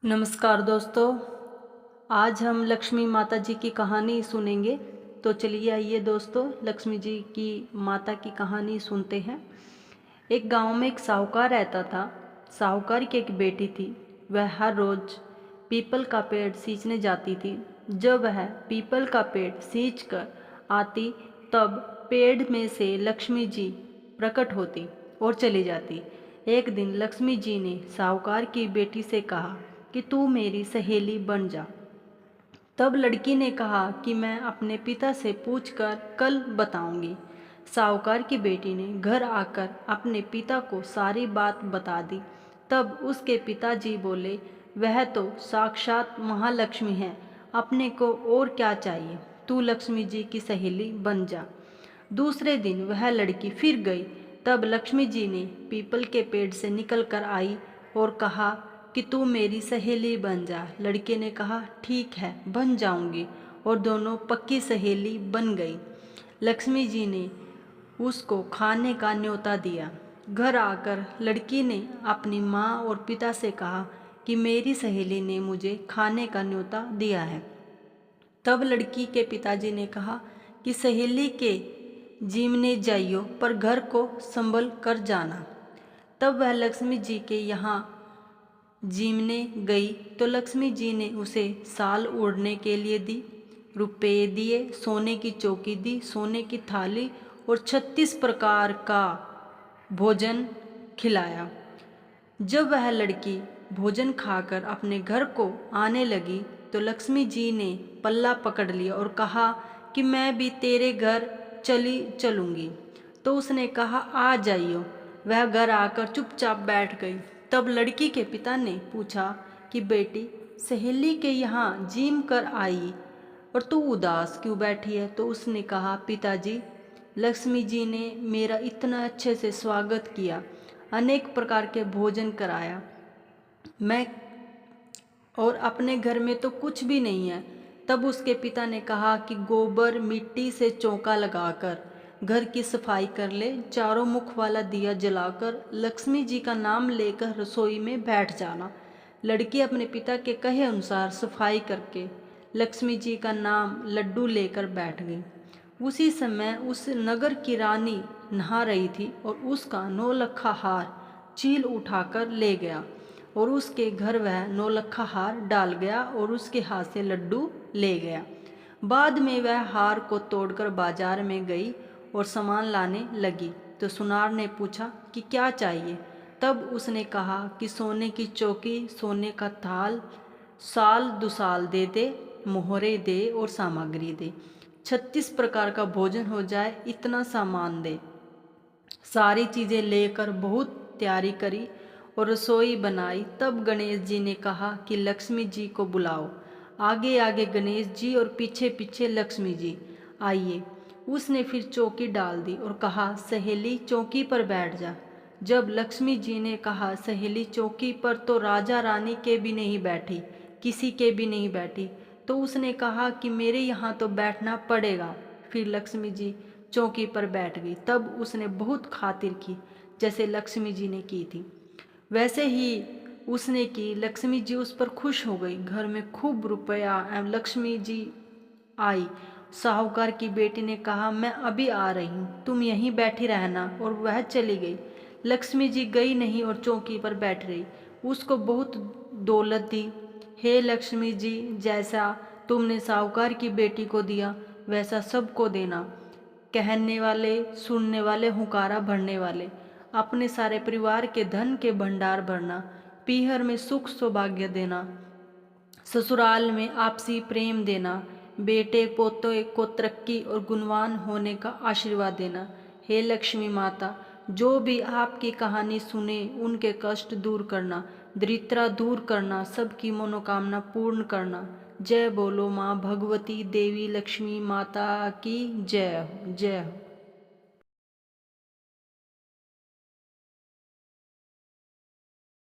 नमस्कार दोस्तों। आज हम लक्ष्मी माता जी की कहानी सुनेंगे। तो चलिए आइए दोस्तों, लक्ष्मी जी की माता की कहानी सुनते हैं। एक गांव में एक साहूकार रहता था। साहूकार की एक बेटी थी। वह हर रोज़ पीपल का पेड़ सींचने जाती थी। जब वह पीपल का पेड़ सींच कर आती, तब पेड़ में से लक्ष्मी जी प्रकट होती और चली जाती। एक दिन लक्ष्मी जी ने साहूकार की बेटी से कहा कि तू मेरी सहेली बन जा। तब लड़की ने कहा कि मैं अपने पिता से पूछकर कल बताऊंगी। साहूकार की बेटी ने घर आकर अपने पिता को सारी बात बता दी। तब उसके पिताजी बोले, वह तो साक्षात महालक्ष्मी है, अपने को और क्या चाहिए, तू लक्ष्मी जी की सहेली बन जा। दूसरे दिन वह लड़की फिर गई। तब लक्ष्मी जी ने पीपल के पेड़ से निकल कर आई और कहा कि तू मेरी सहेली बन जा। लड़के ने कहा ठीक है, बन जाऊंगी, और दोनों पक्की सहेली बन गई। लक्ष्मी जी ने उसको खाने का न्योता दिया। घर आकर लड़की ने अपनी माँ और पिता से कहा कि मेरी सहेली ने मुझे खाने का न्योता दिया है। तब लड़की के पिताजी ने कहा कि सहेली के जीमने जाइयो, पर घर को संभल कर जाना। तब वह लक्ष्मी जी के यहाँ जीमने गई तो लक्ष्मी जी ने उसे साल ओढ़ने के लिए दी, रुपए दिए, सोने की चौकी दी, सोने की थाली और 36 प्रकार का भोजन खिलाया। जब वह लड़की भोजन खाकर अपने घर को आने लगी तो लक्ष्मी जी ने पल्ला पकड़ लिया और कहा कि मैं भी तेरे घर चलूँगी। तो उसने कहा आ जाइयो। वह घर आकर चुपचाप बैठ गई। तब लड़की के पिता ने पूछा कि बेटी, सहेली के यहाँ जिम कर आई और तू उदास क्यों बैठी है? तो उसने कहा पिताजी, लक्ष्मी जी ने मेरा इतना अच्छे से स्वागत किया, अनेक प्रकार के भोजन कराया, मैं और अपने घर में तो कुछ भी नहीं है। तब उसके पिता ने कहा कि गोबर मिट्टी से चौका लगाकर घर की सफाई कर ले, चारों मुख वाला दिया जलाकर लक्ष्मी जी का नाम लेकर रसोई में बैठ जाना। लड़की अपने पिता के कहे अनुसार सफाई करके लक्ष्मी जी का नाम लड्डू लेकर बैठ गई। उसी समय उस नगर की रानी नहा रही थी और उसका नौलखा हार चील उठाकर ले गया और उसके घर वह नौलखा हार डाल गया और उसके हाथ से लड्डू ले गया। बाद में वह हार को तोड़कर बाजार में गई और सामान लाने लगी तो सुनार ने पूछा कि क्या चाहिए? तब उसने कहा कि सोने की चौकी, सोने का थाल, साल दुसाल दे दे, मोहरे दे और सामग्री दे, 36 प्रकार का भोजन हो जाए, इतना सामान दे। सारी चीज़ें लेकर बहुत तैयारी करी और रसोई बनाई। तब गणेश जी ने कहा कि लक्ष्मी जी को बुलाओ। आगे आगे गणेश जी और पीछे पीछे लक्ष्मी जी। आइए। उसने फिर चौकी डाल दी और कहा सहेली चौकी पर बैठ जा। जब लक्ष्मी जी ने कहा सहेली चौकी पर, तो राजा रानी के भी नहीं बैठी, किसी के भी नहीं बैठी। तो उसने कहा कि मेरे यहाँ तो बैठना पड़ेगा। फिर लक्ष्मी जी चौकी पर बैठ गई। तब उसने बहुत खातिर की, जैसे लक्ष्मी जी ने की थी वैसे ही उसने की। लक्ष्मी जी उस पर खुश हो गई। घर में खूब रुपया एवं लक्ष्मी जी आई। साहूकार की बेटी ने कहा मैं अभी आ रही हूँ, तुम यहीं बैठी रहना, और वह चली गई। लक्ष्मी जी गई नहीं और चौकी पर बैठ रही। उसको बहुत दौलत दी। हे लक्ष्मी जी, जैसा तुमने साहूकार की बेटी को दिया वैसा सबको देना। कहने वाले, सुनने वाले, हुंकारा भरने वाले, अपने सारे परिवार के धन के भंडार भरना, पीहर में सुख सौभाग्य देना, ससुराल में आपसी प्रेम देना, बेटे पोते को तरक्की और गुणवान होने का आशीर्वाद देना। हे लक्ष्मी माता, जो भी आपकी कहानी सुने उनके कष्ट दूर करना, दरिद्रता दूर करना, सबकी मनोकामना पूर्ण करना। जय बोलो माँ भगवती देवी लक्ष्मी माता की जय हो, जय हो।